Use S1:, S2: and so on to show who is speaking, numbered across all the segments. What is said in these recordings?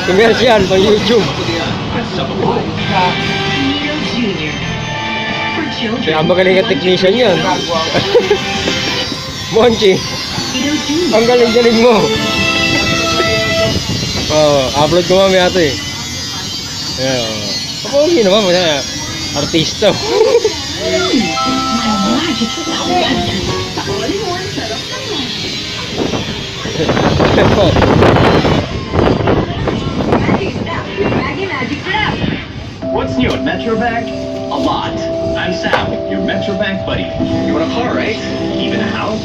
S1: Commercial pang YouTube. Kaya magaling ang technician yan. Monchi, ang galing-galing mo. Upload ko mamaya ito eh. Kapag naman, artista.
S2: What's new at Metrobank? A lot. I'm Sam, your Metrobank buddy. You want a car, right? Even a house?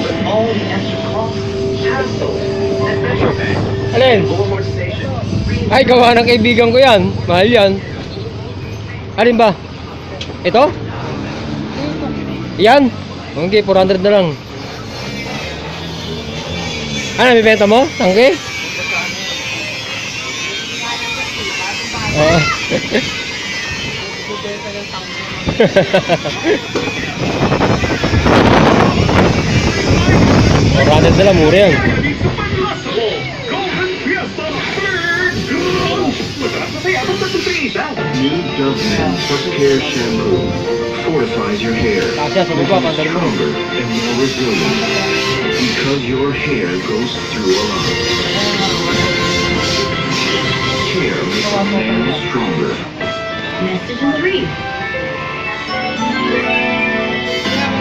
S2: But all the extra costs, hassle. At Metrobank,
S1: Alin?
S2: Boulevard Station.
S1: Ay, gawa ng kaibigan ko yan. Mahal yan. Alin ba? Ito? Yan? Okay, 400 na lang. Ano, bibenta mo? Tangke? Oo. 400 na lang, mura yan.
S2: New Dove Men Plus Care Shampoo fortifies your hair, stronger and more resilient, because your hair goes through a lot. Care makes a man stronger.
S3: Message in 3.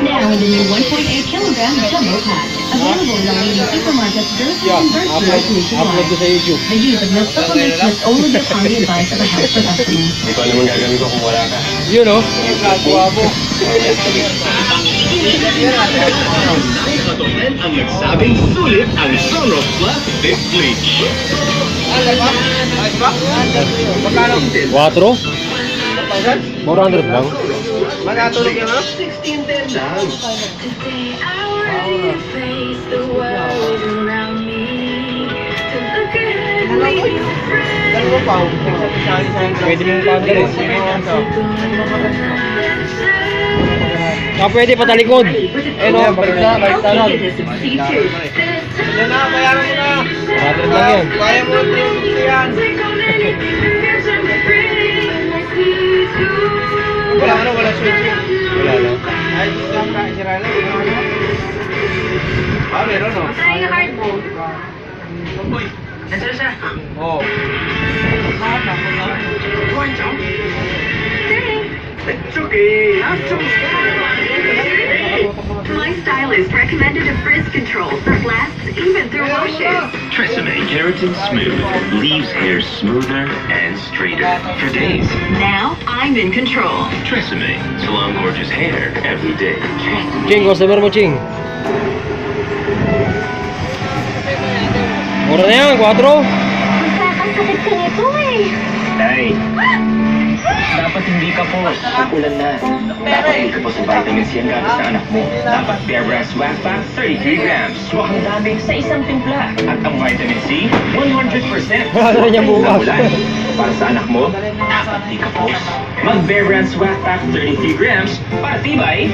S3: Now in the new 1.8 kilogram jumbo pack. Available in our leading supermarkets, groceries, and drugstores
S1: Upload ko
S3: nationwide.
S1: sa YouTube.
S3: The use of milk supplements must only be upon the advice of a health professional.
S2: Ikaw naman gagawin ko kung wala ka.
S1: Yun o.
S2: Ang nagsabing sulit ang Sunrock Plus Thick Bleach.
S1: 4? 400 lang.
S2: Manatulog yan, ha? 1610 lang.
S4: Today I will face the world around me. To look ahead, make new friends.
S1: Pwede mong pagdalit. Pwede patalikod. Eh no, balik na lang.
S4: Yan na, bayaran mo na.
S1: 400 lang yan.
S4: Kaya mo yan. Take on anything the future may bring. I see through.
S1: Wala switch. Wala lang.
S4: Ay, sira na.
S1: Meron no?
S4: Trying hard mo. Nasaan siya?
S1: Oo.
S2: It's okay.
S4: My stylist recommended a frizz control that lasts even through washes.
S2: Tresemme Keratin Smooth leaves hair smoother and straighter for days.
S4: Now I'm in control.
S2: Tresemme, salon gorgeous hair every day.
S1: Ching, customer mo, Ching. Mura na yan, 4.
S4: Magkakasakit ka nito eh.
S2: Nay, dapat hindi ka po. Ulan na. Dapat hindi ka po sa vitamin C ang gatas ng anak mo. Dapat Bare Brands Wax Pack 33 grams. Swak ang dami sa isang timpla. At ang vitamin C, 100%.
S1: Wala niya bukas.
S2: Ulan. Para sa anak mo, dapat di ka po. Mag Bare Brands Wax Pack 33 grams para tibay.